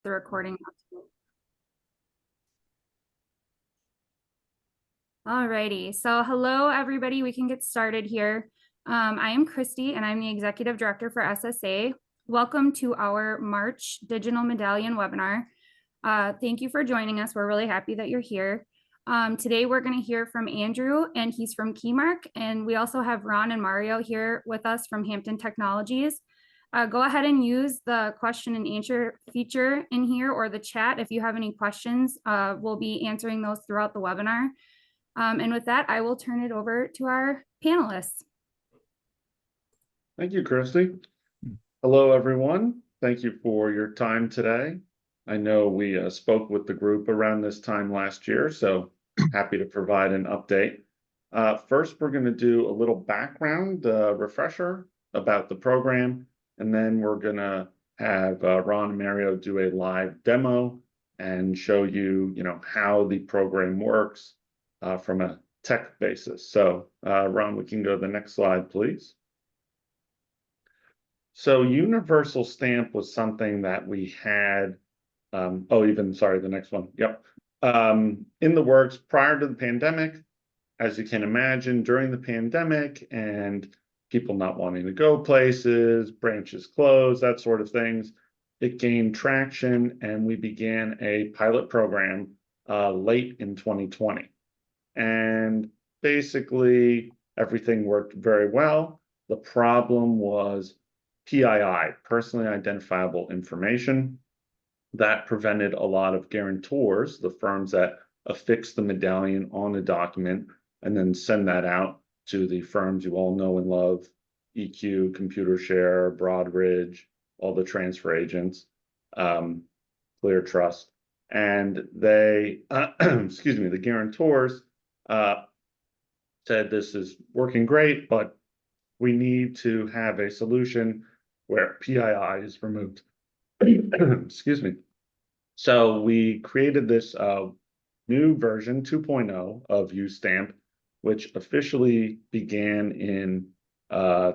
the recording. Alrighty, so hello everybody, we can get started here. I am Christy and I'm the Executive Director for SSA. Welcome to our March Digital Medallion webinar. Thank you for joining us. We're really happy that you're here. Today we're going to hear from Andrew and he's from Keymark, and we also have Ron and Mario here with us from Hampton Technologies. Go ahead and use the question and answer feature in here or the chat if you have any questions. We'll be answering those throughout the webinar. And with that, I will turn it over to our panelists. Thank you, Christy. Hello, everyone. Thank you for your time today. I know we spoke with the group around this time last year, so happy to provide an update. First, we're going to do a little background refresher about the program, and then we're going to have Ron and Mario do a live demo and show you, how the program works from a tech basis. So, Ron, we can go to the next slide, please. So universal stamp was something that we had, the next one. Yep. In the works prior to the pandemic. As you can imagine, during the pandemic and people not wanting to go places, branches closed, that sort of things, it gained traction and we began a pilot program late in 2020. And basically everything worked very well. The problem was PII, personally identifiable information, that prevented a lot of guarantors, the firms that affix the medallion on a document and then send that out to the firms you all know and love, EQ, ComputerShare, Broadridge, all the transfer agents, Clear Trust. And they, the guarantors said this is working great, but we need to have a solution where PII is removed. Excuse me. So we created this new version 2.0 of UStamp, which officially began in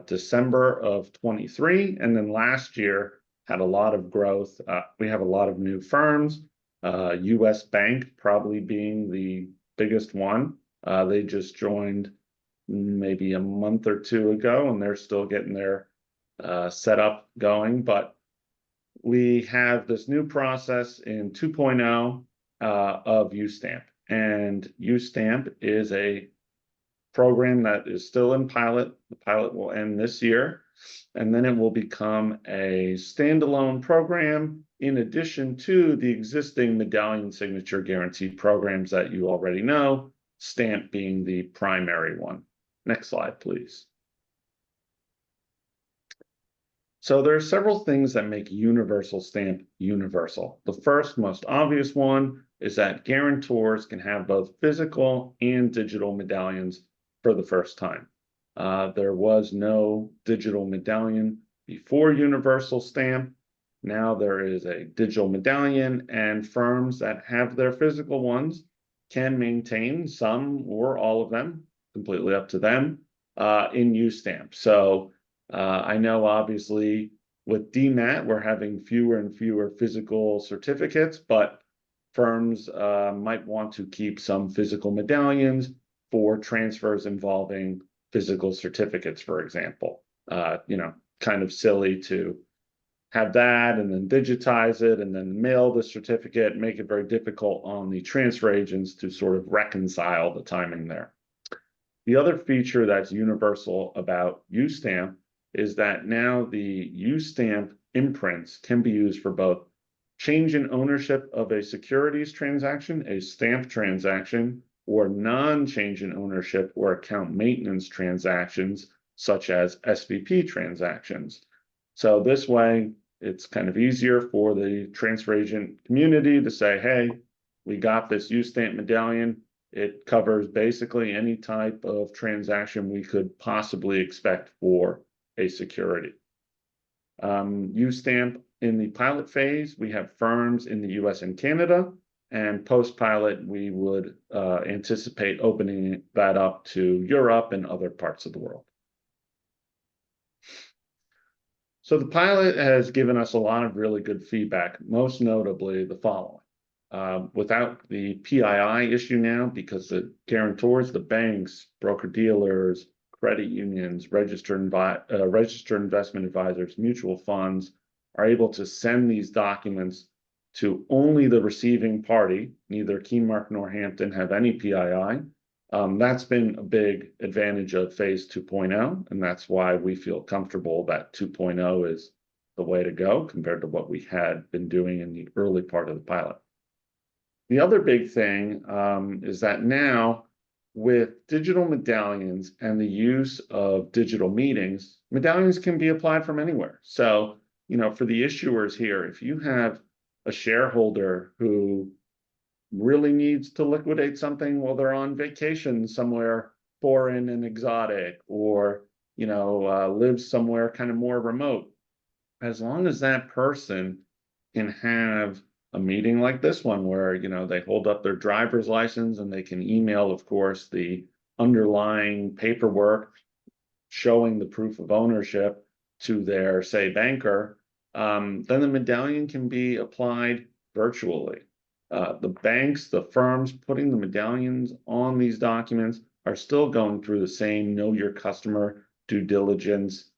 December of 23, and then last year had a lot of growth. We have a lot of new firms, US Bank probably being the biggest one. They just joined maybe a month or two ago, and they're still getting their setup going. But we have this new process in 2.0 of UStamp. And UStamp is a program that is still in pilot. The pilot will end this year, and then it will become a standalone program in addition to the existing medallion signature guarantee programs that you already know, Stamp being the primary one. Next slide, please. So there are several things that make universal stamp universal. The first, most obvious one is that guarantors can have both physical and digital medallions for the first time. There was no digital medallion before universal stamp. Now there is a digital medallion, and firms that have their physical ones can maintain some or all of them, completely up to them, in UStamp. So I know obviously with DMAT, we're having fewer and fewer physical certificates, but firms might want to keep some physical medallions for transfers involving physical certificates, for example. Kind of silly to have that and then digitize it and then mail the certificate, make it very difficult on the transfer agents to sort of reconcile the timing there. The other feature that's universal about UStamp is that now the UStamp imprints can be used for both change in ownership of a securities transaction, a stamp transaction, or non-change in ownership or account maintenance transactions, such as SVP transactions. So this way, it's kind of easier for the transfer agent community to say, hey, we got this UStamp medallion. It covers basically any type of transaction we could possibly expect for a security. UStamp in the pilot phase, we have firms in the US and Canada, and post-pilot, we would anticipate opening that up to Europe and other parts of the world. So the pilot has given us a lot of really good feedback, most notably the following. Without the PII issue now, because the guarantors, the banks, broker-dealers, credit unions, registered investment advisors, mutual funds are able to send these documents to only the receiving party. Neither Keymark nor Hampton have any PII. That's been a big advantage of phase 2.0, and that's why we feel comfortable that 2.0 is the way to go compared to what we had been doing in the early part of the pilot. The other big thing is that now with digital medallions and the use of digital meetings, medallions can be applied from anywhere. So, for the issuers here, if you have a shareholder who really needs to liquidate something while they're on vacation somewhere foreign and exotic, or lives somewhere kind of more remote, as long as that person can have a meeting like this one where they hold up their driver's license and they can email, of course, the underlying paperwork showing the proof of ownership to their, say, banker, then the medallion can be applied virtually. The banks, the firms putting the medallions on these documents are still going through the same know your customer due diligence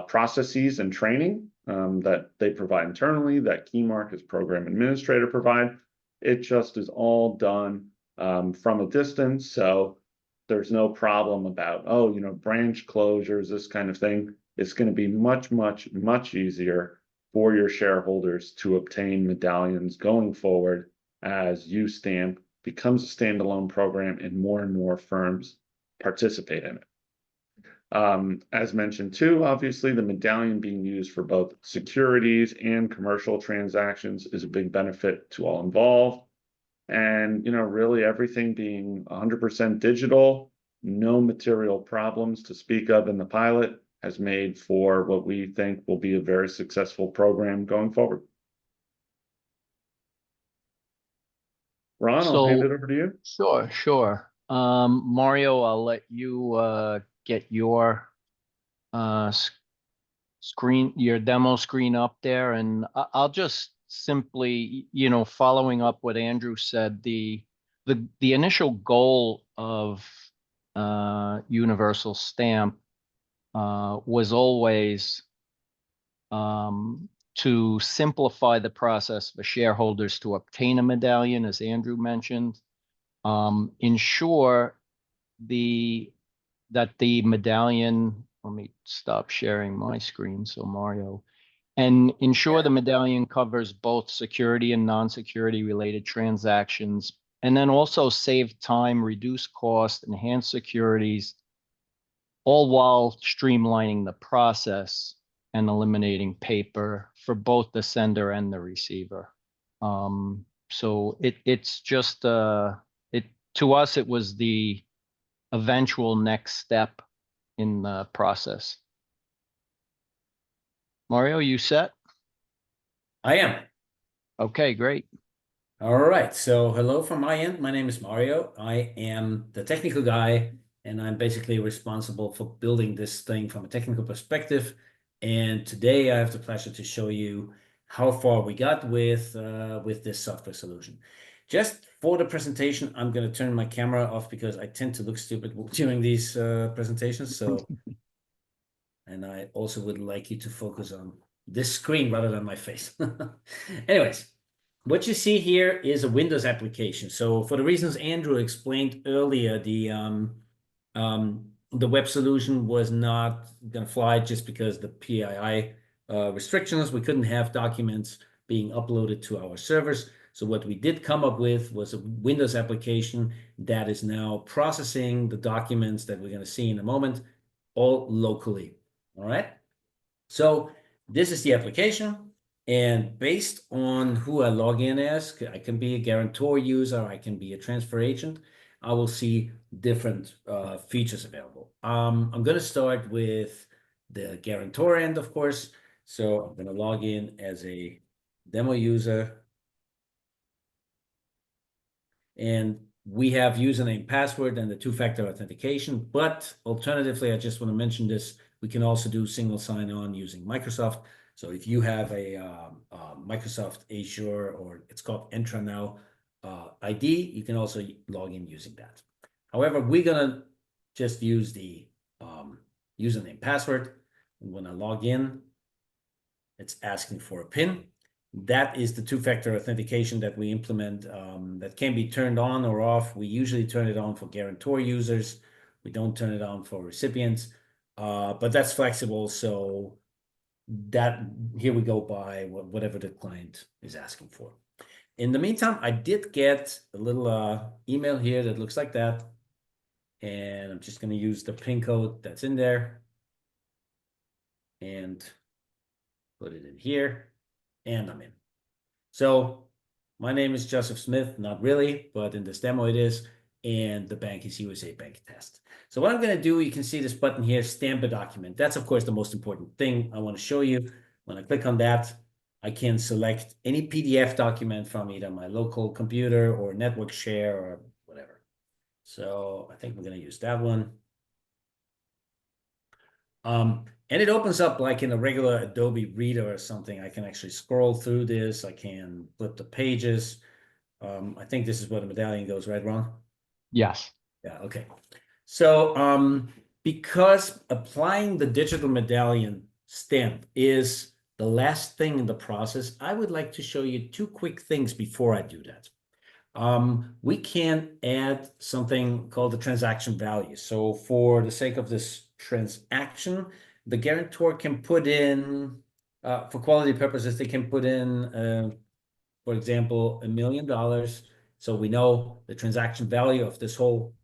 processes and training that they provide internally, that Keymark as program administrator provide. It just is all done from a distance. So there's no problem about, branch closures, this kind of thing. It's going to be much, much, much easier for your shareholders to obtain medallions going forward as UStamp becomes a standalone program and more firms participate in it. As mentioned too, obviously the medallion being used for both securities and commercial transactions is a big benefit to all involved. And, really everything being 100% digital, no material problems to speak of in the pilot has made for what we think will be a very successful program going forward. Ron, I'll hand it over to you. Sure. Mario, I'll let you get your screen, your demo screen up there, and I'll just simply, following up what Andrew said, the initial goal of Universal Stamp was always to simplify the process for shareholders to obtain a medallion, as Andrew mentioned, ensure that the medallion, let me stop sharing my screen so Mario, and ensure the medallion covers both security and non-security related transactions, and then also save time, reduce cost, enhance securities, all while streamlining the process and eliminating paper for both the sender and the receiver. So it's just to us it was the eventual next step in the process. Mario, you set? I am. Okay, great. All right. So hello from my end. My name is Mario. I am the technical guy, and I'm basically responsible for building this thing from a technical perspective. And today I have the pleasure to show you how far we got with this software solution. Just for the presentation, I'm going to turn my camera off because I tend to look stupid during these presentations. So, and I also would like you to focus on this screen rather than my face. Anyways, what you see here is a Windows application. So for the reasons Andrew explained earlier, the web solution was not going to fly just because the PII restrictions. We couldn't have documents being uploaded to our servers. So what we did come up with was a Windows application that is now processing the documents that we're going to see in a moment, all locally. All right. So this is the application. And based on who I log in as, I can be a guarantor user, I can be a transfer agent. I will see different features available. I'm going to start with the guarantor end, of course. So I'm going to log in as a demo user. And we have username, password, and the two-factor authentication. But alternatively, I just want to mention this, we can also do single sign-on using Microsoft. So if you have a Microsoft Azure, or it's called Entra now, ID, you can also log in using that. However, we're gonna just use the username password. And when I log in, it's asking for a PIN. That is the two-factor authentication that we implement, that can be turned on or off. We usually turn it on for guarantor users. We don't turn it on for recipients, but that's flexible. So that here we go by whatever the client is asking for. In the meantime, I did get a little email here that looks like that. And I'm just going to use the PIN code that's in there and put it in here. And I'm in. So my name is Joseph Smith, not really, but in this demo it is. And the bank is USA Bank Test. So what I'm going to do, you can see this button here, stamp a document. That's, of course, the most important thing I want to show you. When I click on that, I can select any PDF document from either my local computer or network share or whatever. So I think we're going to use that one. And it opens up like in a regular Adobe Reader or something. I can actually scroll through this. I can flip the pages. I think this is where the medallion goes, right, Ron? Yes. Yeah, okay. So because applying the digital medallion stamp is the last thing in the process, I would like to show you two quick things before I do that. We can add something called the transaction value. So for the sake of this transaction, the guarantor can put in, for quality purposes, they can put in, for example, $1 million. So we know the transaction value of this whole,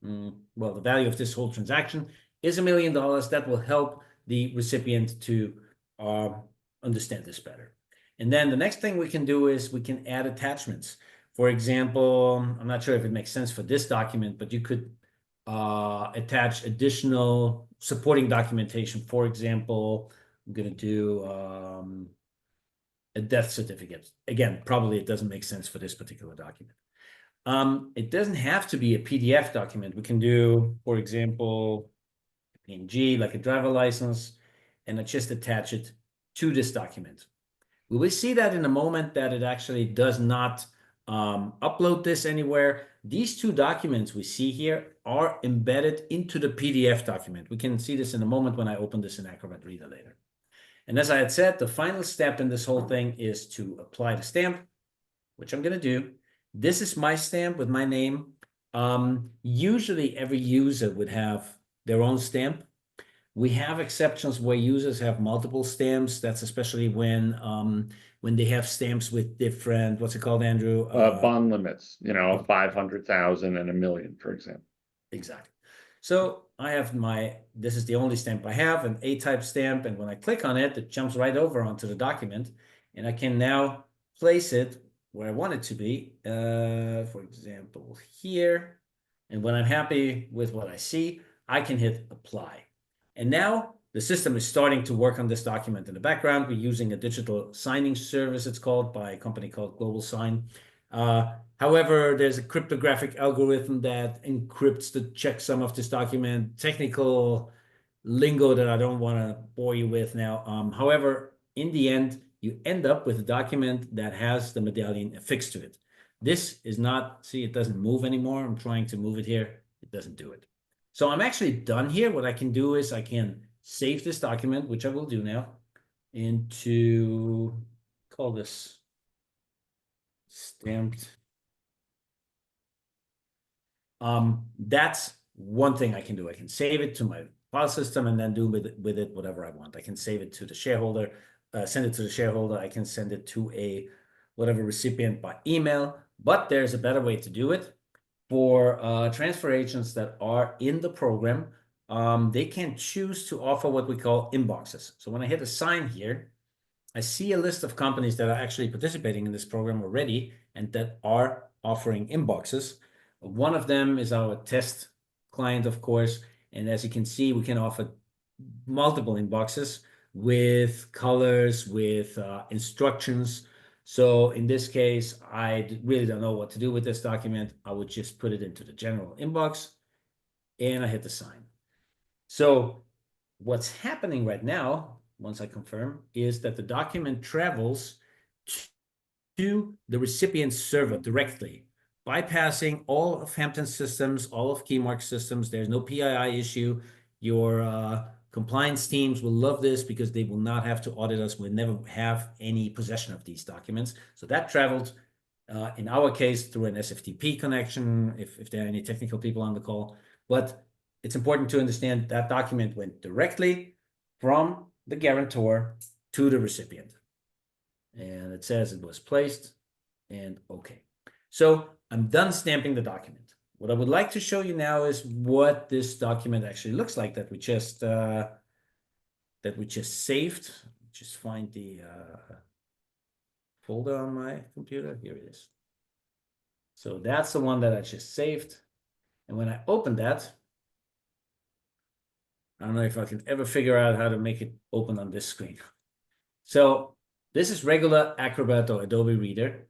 well, the value of this whole transaction is $1 million. That will help the recipient to understand this better. And then the next thing we can do is we can add attachments. For example, I'm not sure if it makes sense for this document, but you could attach additional supporting documentation. For example, I'm going to do a death certificate. Again, probably it doesn't make sense for this particular document. It doesn't have to be a PDF document. We can do, for example, a PNG, like a driver license, and I just attach it to this document. We will see that in a moment that it actually does not upload this anywhere. These two documents we see here are embedded into the PDF document. We can see this in a moment when I open this in Acrobat Reader later. And as I had said, the final step in this whole thing is to apply the stamp, which I'm going to do. This is my stamp with my name. Usually every user would have their own stamp. We have exceptions where users have multiple stamps. That's especially when they have stamps with different, what's it called, Andrew? Bond limits, 500,000 and $1 million, for example. Exactly. So I have this is the only stamp I have, an A-type stamp. And when I click on it, it jumps right over onto the document. And I can now place it where I want it to be, for example, here. And when I'm happy with what I see, I can hit apply. And now the system is starting to work on this document in the background. We're using a digital signing service, it's called, by a company called Global Sign. However, there's a cryptographic algorithm that encrypts the checksum of this document. Technical lingo that I don't want to bore you with now. However, in the end, you end up with a document that has the medallion affixed to it. This is not, see, it doesn't move anymore. I'm trying to move it here. It doesn't do it. So I'm actually done here. What I can do is I can save this document, which I will do now, into, call this stamped. That's one thing I can do. I can save it to my file system and then do with it whatever I want. I can save it to the shareholder, send it to the shareholder. I can send it to a whatever recipient by email, but there's a better way to do it. For transfer agents that are in the program, they can choose to offer what we call inboxes. So when I hit assign here, I see a list of companies that are actually participating in this program already and that are offering inboxes. One of them is our test client, of course. And as you can see, we can offer multiple inboxes with colors, with instructions. So in this case, I really don't know what to do with this document. I would just put it into the general inbox and I hit the sign. So what's happening right now once I confirm, is that the document travels to the recipient server directly, bypassing all of Hampton's systems, all of Keymark's systems. There's no PII issue. Your compliance teams will love this because they will not have to audit us. We'll never have any possession of these documents. So that traveled, in our case, through an SFTP connection, if there are any technical people on the call. But it's important to understand that document went directly from the guarantor to the recipient. And it says it was placed and okay. So I'm done stamping the document. What I would like to show you now is what this document actually looks like that we just saved. Just find the folder on my computer. Here it is. So that's the one that I just saved. And when I open that, I don't know if I can ever figure out how to make it open on this screen. So this is regular Acrobat or Adobe Reader.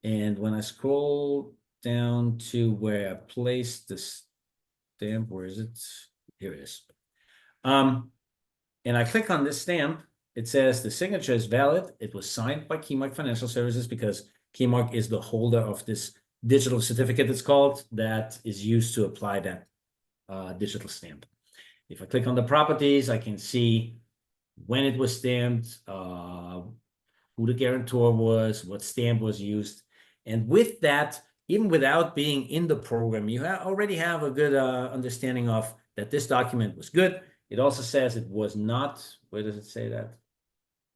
And when I scroll down to where I placed this stamp, where is it? Here it is. And I click on this stamp, it says the signature is valid. It was signed by Keymark Financial Services because Keymark is the holder of this digital certificate, it's called, that is used to apply that digital stamp. If I click on the properties, I can see when it was stamped, who the guarantor was, what stamp was used. And with that, even without being in the program, you already have a good understanding of that this document was good. It also says it was not, where does it say that?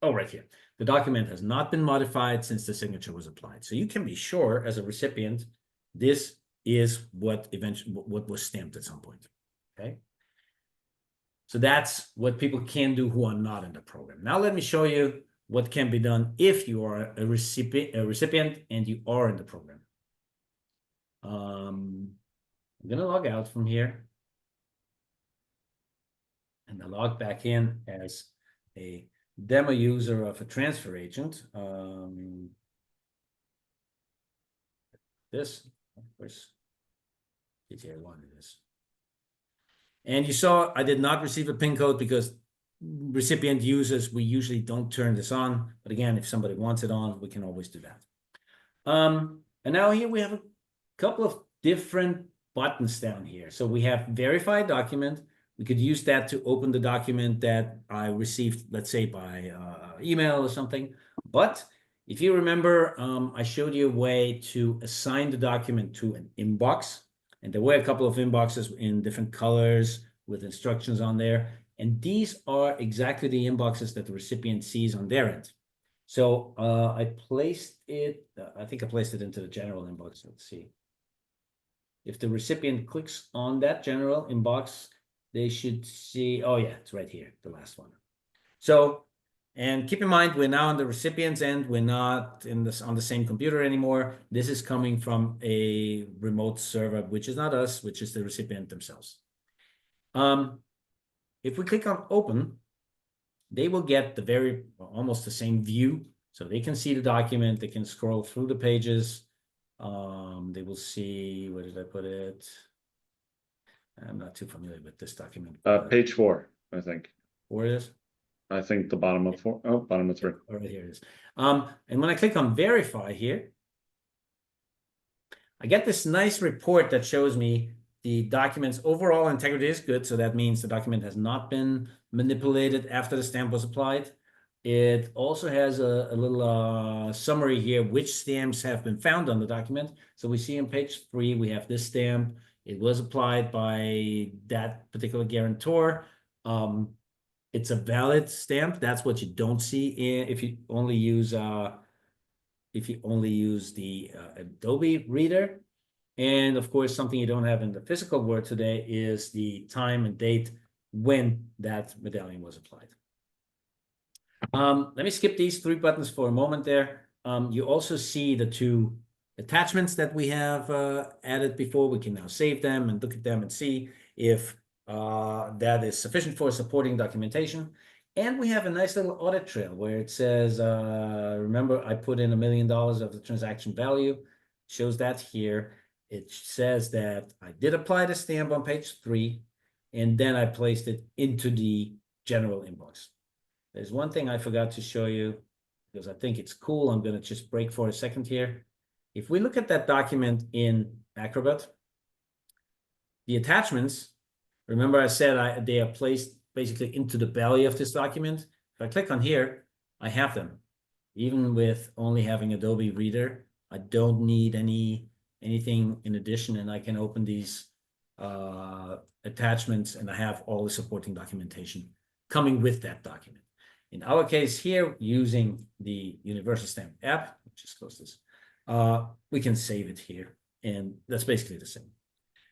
Oh, right here. The document has not been modified since the signature was applied. So you can be sure as a recipient, this is what was stamped at some point, okay? So that's what people can do who are not in the program. Now let me show you what can be done if you are a recipient and you are in the program. I'm gonna log out from here. And I log back in as a demo user of a transfer agent. This, of course, GTA1 it is. And you saw I did not receive a PIN code because recipient users, we usually don't turn this on. But again, if somebody wants it on, we can always do that. And now here we have a couple of different buttons down here. So we have verify document. We could use that to open the document that I received, let's say by email or something. But if you remember, I showed you a way to assign the document to an inbox. And there were a couple of inboxes in different colors with instructions on there. And these are exactly the inboxes that the recipient sees on their end. So I placed it, I think I placed it into the general inbox. Let's see. If the recipient clicks on that general inbox, they should see, oh yeah, it's right here, the last one. So, and keep in mind, we're now on the recipient's end. We're not on the same computer anymore. This is coming from a remote server, which is not us, which is the recipient themselves. If we click on open, they will get the almost the same view. So they can see the document, they can scroll through the pages. They will see, where did I put it? I'm not too familiar with this document. Page 4, I think. Where it is? I think the bottom of 4. Oh, bottom of 3. All right, here it is. And when I click on verify here, I get this nice report that shows me the document's overall integrity is good. So that means the document has not been manipulated after the stamp was applied. It also has a little summary here, which stamps have been found on the document. So we see on page 3, we have this stamp. It was applied by that particular guarantor. It's a valid stamp. That's what you don't see if you only use the Adobe Reader. And of course, something you don't have in the physical world today is the time and date when that medallion was applied. Let me skip these 3 buttons for a moment there. You also see the 2 attachments that we have added before. We can now save them and look at them and see if that is sufficient for supporting documentation. And we have a nice little audit trail where it says, remember, I put in $1 million of the transaction value. Shows that here. It says that I did apply the stamp on page 3, and then I placed it into the general inbox. There's one thing I forgot to show you because I think it's cool. I'm going to just break for a second here. If we look at that document in Acrobat, the attachments, remember I said they are placed basically into the belly of this document. If I click on here, I have them. Even with only having Adobe Reader, I don't need anything in addition, and I can open these attachments, and I have all the supporting documentation coming with that document. In our case here, using the Universal Stamp app, just close this, we can save it here, and that's basically the same.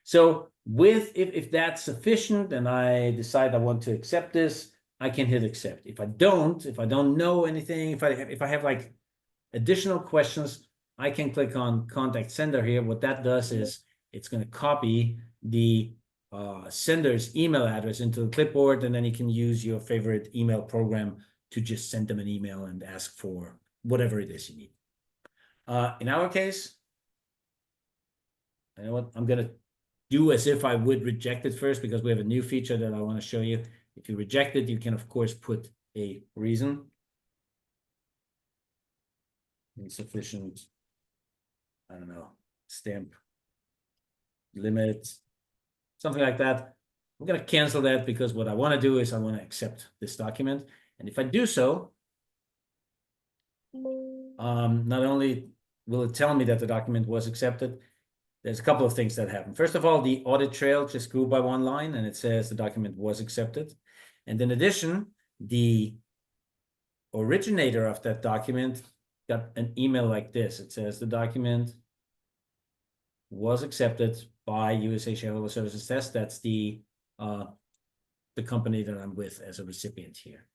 So if that's sufficient and I decide I want to accept this, I can hit accept. If I don't know anything, if I have like additional questions, I can click on contact sender here. What that does is it's going to copy the sender's email address into the clipboard, and then you can use your favorite email program to just send them an email and ask for whatever it is you need. In our case, you know what, I'm going to do as if I would reject it first, because we have a new feature that I want to show you. If you reject it, you can, of course, put a reason. Insufficient, I don't know, stamp limit, something like that. I'm going to cancel that because what I want to do is I want to accept this document. And if I do so, not only will it tell me that the document was accepted, there's a couple of things that happen. First of all, the audit trail just grew by 1 line, and it says the document was accepted. And in addition, the originator of that document got an email like this. It says the document was accepted by USA Shareholder Services Test. That's the company that I'm with as a recipient here.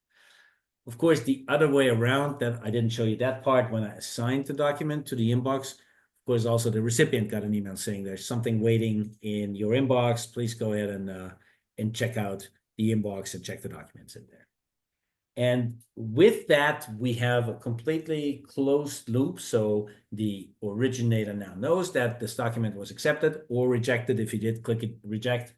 Of course, the other way around, that I didn't show you that part, when I assigned the document to the inbox, of course, also the recipient got an email saying there's something waiting in your inbox. Please go ahead and check out the inbox and check the documents in there. And with that, we have a completely closed loop. So the originator now knows that this document was accepted or rejected. If he did click it, reject,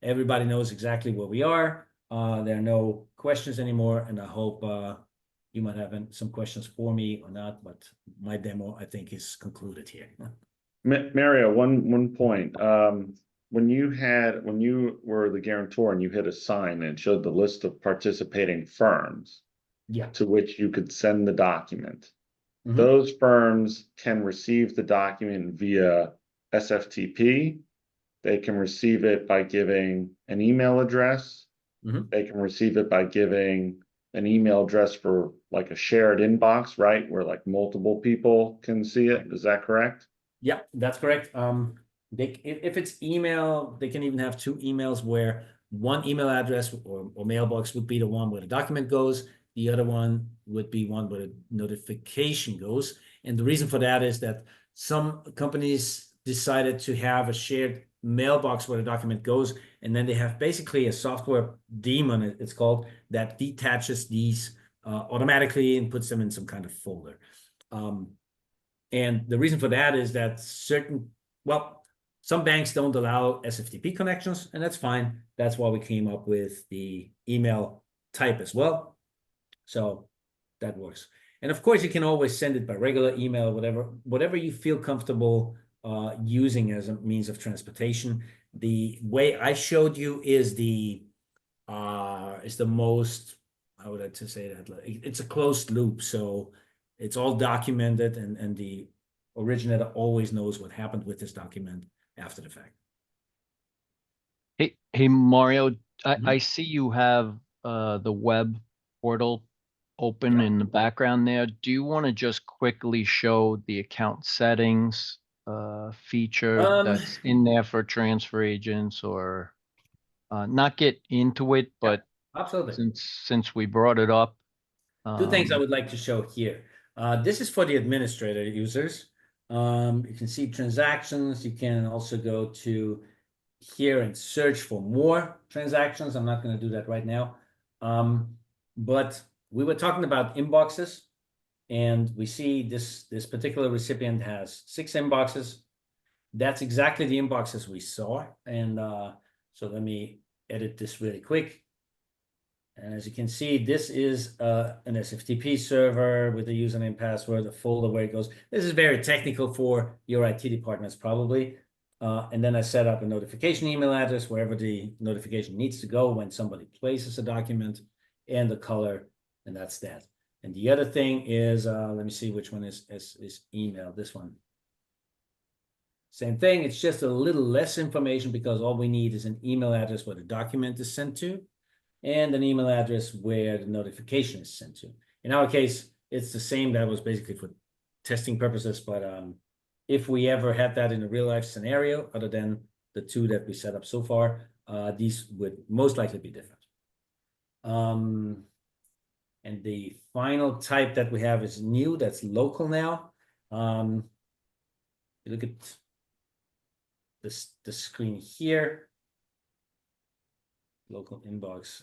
everybody knows exactly where we are. There are no questions anymore. And I hope you might have some questions for me or not, but my demo, I think, is concluded here. Mario, one point. When you were the guarantor and you hit assign, and it showed the list of participating firms, Yeah. to which you could send the document. Mhm. Those firms can receive the document via SFTP. They can receive it by giving an email address. Mhm. They can receive it by giving an email address for like a shared inbox, right? Where like multiple people can see it. Is that correct? Yeah, that's correct. If it's email, they can even have 2 emails where one email address or mailbox would be the one where the document goes. The other one would be one where the notification goes. And the reason for that is that some companies decided to have a shared mailbox where the document goes, and then they have basically a software daemon, it's called, that detaches these automatically and puts them in some kind of folder. And the reason for that is that some banks don't allow SFTP connections, and that's fine. That's why we came up with the email type as well. So that works. And of course, you can always send it by regular email, whatever you feel comfortable using as a means of transportation. The way I showed you is the most, how would I to say that? It's a closed loop, so it's all documented, and the originator always knows what happened with this document after the fact. Hey, Mario, Mhm. I see you have the web portal open Yeah. in the background there. Do you want to just quickly show the account settings feature that's in there for transfer agents, or not get into it, but Absolutely. since we brought it up? 2 things I would like to show here. This is for the administrator users. You can see transactions. You can also go to here and search for more transactions. I'm not going to do that right now. But we were talking about inboxes, and we see this particular recipient has 6 inboxes. That's exactly the inboxes we saw. And so let me edit this really quick. And as you can see, this is an SFTP server with the username, password, a folder where it goes. This is very technical for your IT departments probably. And then I set up a notification email address wherever the notification needs to go when somebody places a document, and the color, and that's that. And the other thing is, let me see which one is email, this one. Same thing, it's just a little less information because all we need is an email address where the document is sent to, and an email address where the notification is sent to. In our case, it's the same. That was basically for testing purposes, but if we ever had that in a real life scenario, other than the two that we set up so far, these would most likely be different. And the final type that we have is new, that's local now. You look at the screen here. Local inbox.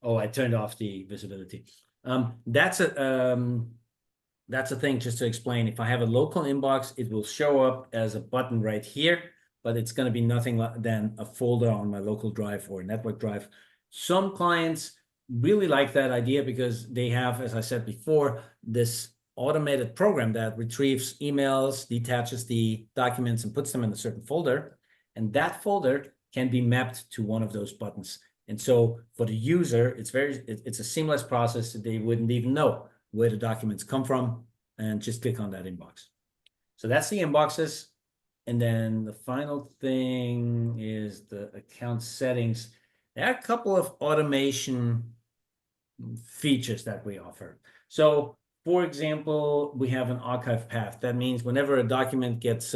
Oh, I turned off the visibility. That's a thing just to explain. If I have a local inbox, it will show up as a button right here, but it's going to be nothing than a folder on my local drive or network drive. Some clients really like that idea because they have, as I said before, this automated program that retrieves emails, detaches the documents, and puts them in a certain folder. And that folder can be mapped to one of those buttons. And so for the user, it's a seamless process that they wouldn't even know where the documents come from, and just click on that inbox. So that's the inboxes. And then the final thing is the account settings. There are a couple of automation features that we offer. So for example, we have an archive path. That means whenever a document gets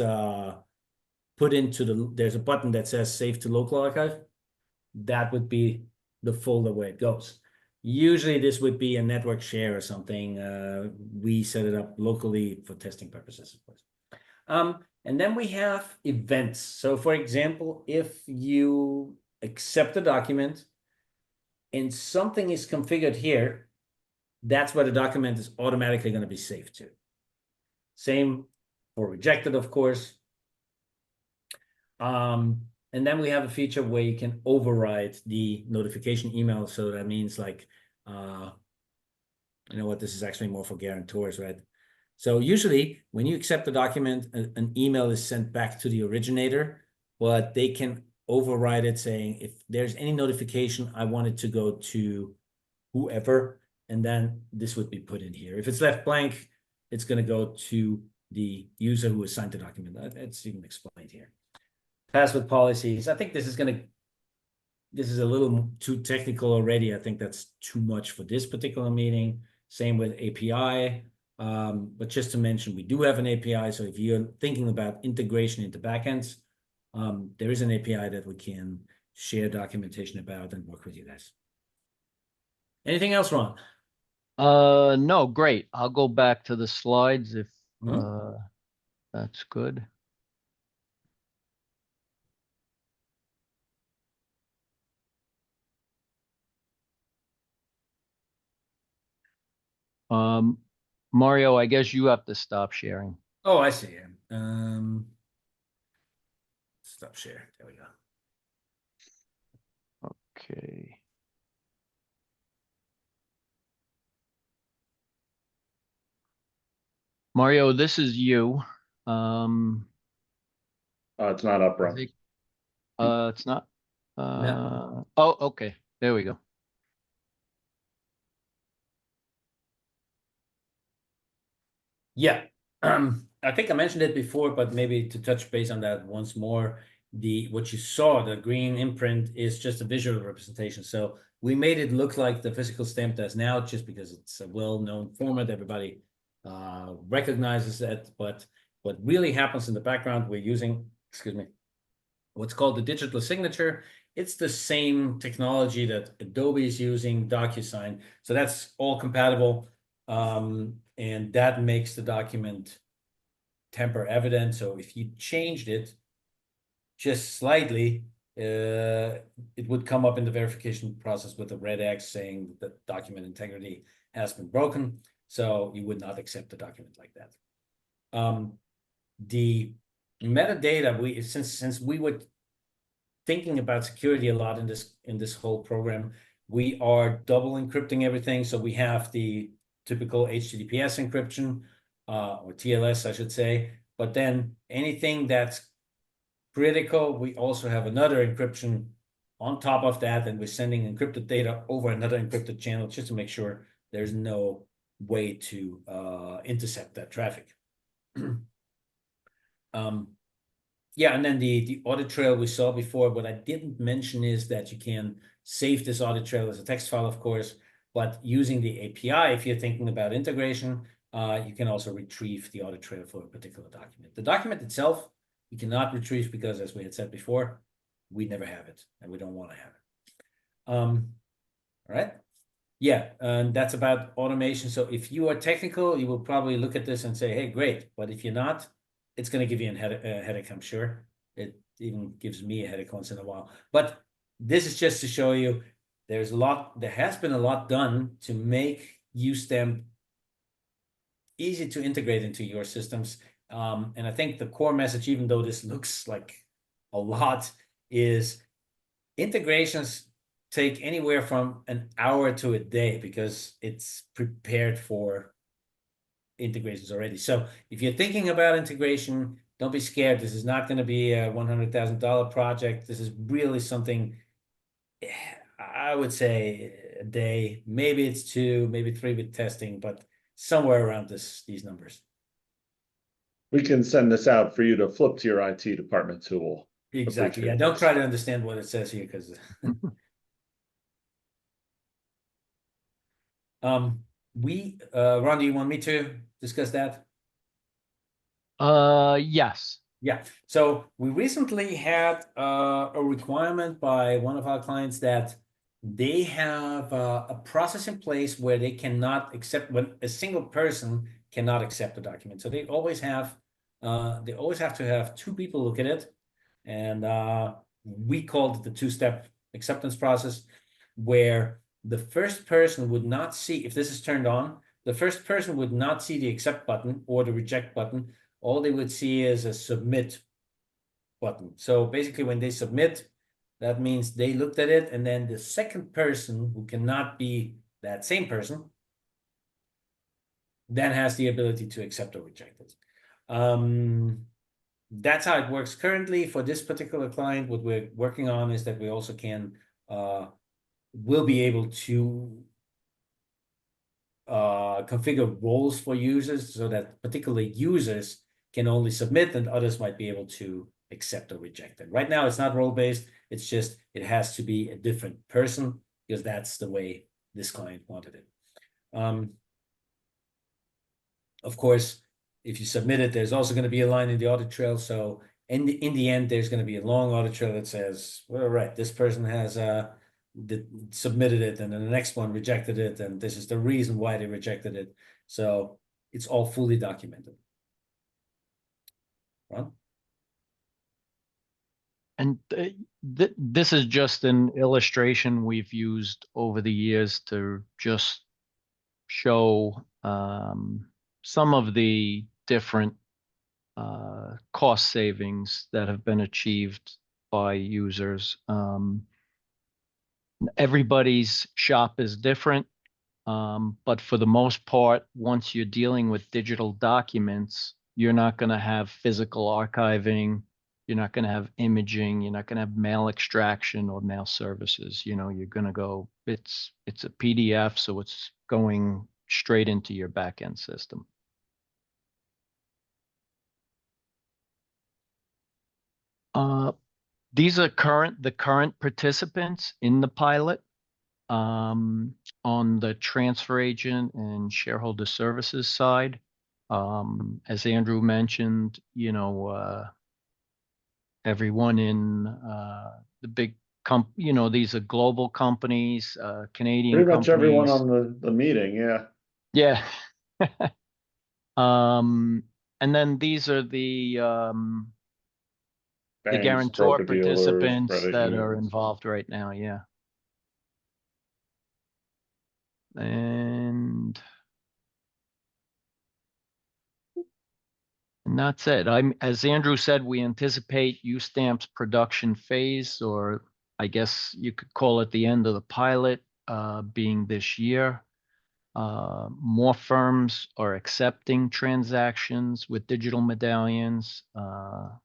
put into there's a button that says save to local archive. That would be the folder where it goes. Usually this would be a network share or something. We set it up locally for testing purposes, of course. And then we have events. So for example, if you accept a document and something is configured here, that's where the document is automatically going to be saved to. Same for rejected, of course. And then we have a feature where you can override the notification email. So that means like, you know what, this is actually more for guarantors, right? So usually when you accept the document, an email is sent back to the originator, but they can override it saying, if there's any notification, I want it to go to whoever, and then this would be put in here. If it's left blank, it's going to go to the user who assigned the document. It's even explained here. Password policies. I think this is a little too technical already. I think that's too much for this particular meeting. Same with API. But just to mention, we do have an API. So if you're thinking about integration into backends, there is an API that we can share documentation about and work with you guys. Anything else, Ron? No, great. I'll go back to the slides if that's good. Mario, I guess you have to stop sharing. Oh, I see. Stop share. There we go. Okay. Mario, this is you. It's not up, bro. It's not. Oh, okay. There we go. Yeah. I think I mentioned it before, but maybe to touch base on that once more, what you saw, the green imprint, is just a visual representation. So we made it look like the physical stamp does now, just because it's a well-known format. Everybody recognizes that. But what really happens in the background, we're using, excuse me, what's called the digital signature. It's the same technology that Adobe is using, DocuSign. So that's all compatible. And that makes the document tamper evident. So if you changed it just slightly, it would come up in the verification process with a red X saying that document integrity has been broken. So you would not accept the document like that. The metadata, since we were thinking about security a lot in this whole program, We are double encrypting everything. So we have the typical HTTPS encryption, or TLS, I should say. But then anything that's critical, we also have another encryption on top of that, and we're sending encrypted data over another encrypted channel just to make sure there's no way to intercept that traffic. Yeah, and then the audit trail we saw before. What I didn't mention is that you can save this audit trail as a text file, of course, but using the API, if you're thinking about integration, you can also retrieve the audit trail for a particular document. The document itself, you cannot retrieve because, as we had said before, we never have it, and we don't want to have it. All right. Yeah, and that's about automation. So if you are technical, you will probably look at this and say, hey, great. But if you're not, it's going to give you a headache, I'm sure. It even gives me a headache once in a while. But this is just to show you there has been a lot done to make USTEM easy to integrate into your systems. And I think the core message, even though this looks like a lot, is integrations take anywhere from an hour to a day because it's prepared for integrations already. So if you're thinking about integration, don't be scared. This is not going to be a $100,000 project. This is really something, I would say, a day. Maybe it's 2, maybe 3 with testing, but somewhere around these numbers. We can send this out for you to flip to your IT department tool. Exactly. Yeah, don't try to understand what it says here because Ron, do you want me to discuss that? Yes. Yeah. So we recently had a requirement by one of our clients that they have a process in place where they cannot accept, when a single person cannot accept a document. So they always have to have 2 people look at it, and we called it the 2-step acceptance process, where the first person would not see, if this is turned on, the first person would not see the accept button or the reject button. All they would see is a submit button. So basically when they submit, that means they looked at it, and then the second person, who cannot be that same person, then has the ability to accept or reject it. That's how it works currently for this particular client. What we're working on is that we also will be able to configure roles for users so that particular users can only submit and others might be able to accept or reject it. Right now, it's not role-based. It's just, it has to be a different person because that's the way this client wanted it. Of course, if you submit it, there's also going to be a line in the audit trail. So in the end, there's going to be a long audit trail that says, well, right, this person has submitted it, and then the next one rejected it, and this is the reason why they rejected it. So it's all fully documented. Ron? And this is just an illustration we've used over the years to just show some of the different cost savings that have been achieved by users. Everybody's shop is different, but for the most part, once you're dealing with digital documents, you're not going to have physical archiving. You're not going to have imaging. You're not going to have mail extraction or mail services. You know, you're going to go, it's a PDF, so it's going straight into your backend system. These are the current participants in the pilot. On the transfer agent and shareholder services side, as Andrew mentioned, you know, everyone in the big these are global companies, Canadian Pretty much everyone companies. on the meeting, yeah. Yeah. And then these are the Banks, guarantor broker-dealers, participants credit that are unions. involved right now. Yeah. And that's it. As Andrew said, we anticipate UStamp's production phase, or I guess you could call it the end of the pilot, being this year. More firms are accepting transactions with digital medallions. The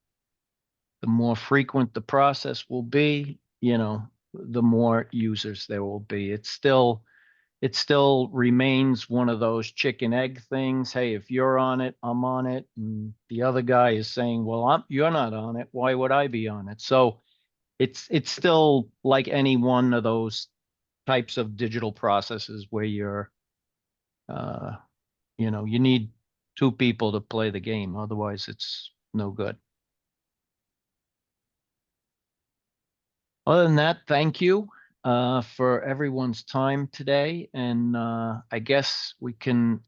more frequent the process will be, the more users there will be. It still remains one of those chicken egg things. Hey, if you're on it, I'm on it. And the other guy is saying, well, you're not on it. Why would I be on it? So it's still like any one of those types of digital processes where you're, you need two people to play the game. Otherwise it's no good. Other than that, thank you for everyone's time today. And I guess we can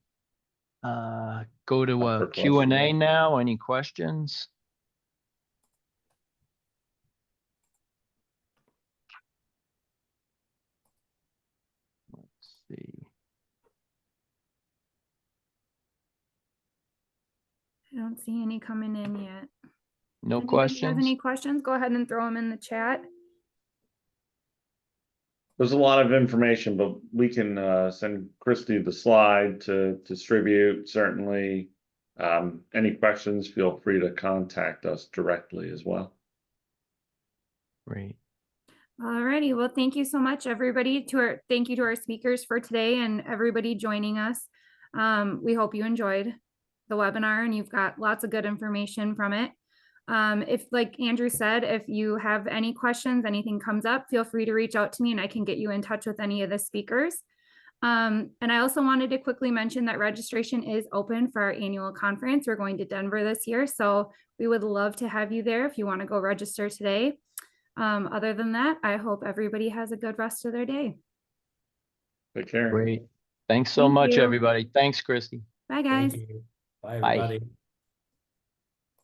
go to Up a for Q&A questions. now. Any questions? Let's see. I don't see any coming in yet. No If anybody has questions? any questions, go ahead and throw them in the chat. There's a lot of information, but we can send Christy the slide to distribute, certainly. Any questions, feel free to contact us directly as well. Great. Alrighty, well, thank you so much, everybody. Thank you to our speakers for today and everybody joining us. We hope you enjoyed the webinar and you've got lots of good information from it. If, like Andrew said, if you have any questions, anything comes up, feel free to reach out to me and I can get you in touch with any of the speakers. And I also wanted to quickly mention that registration is open for our annual conference. We're going to Denver this year, so we would love to have you there if you want to go register today. Other than that, I hope everybody has a good rest of their day. Take care. Great. Thanks so Thank much, you. everybody. Thanks, Christy. Bye, Thank guys. you. Bye, Bye. everybody.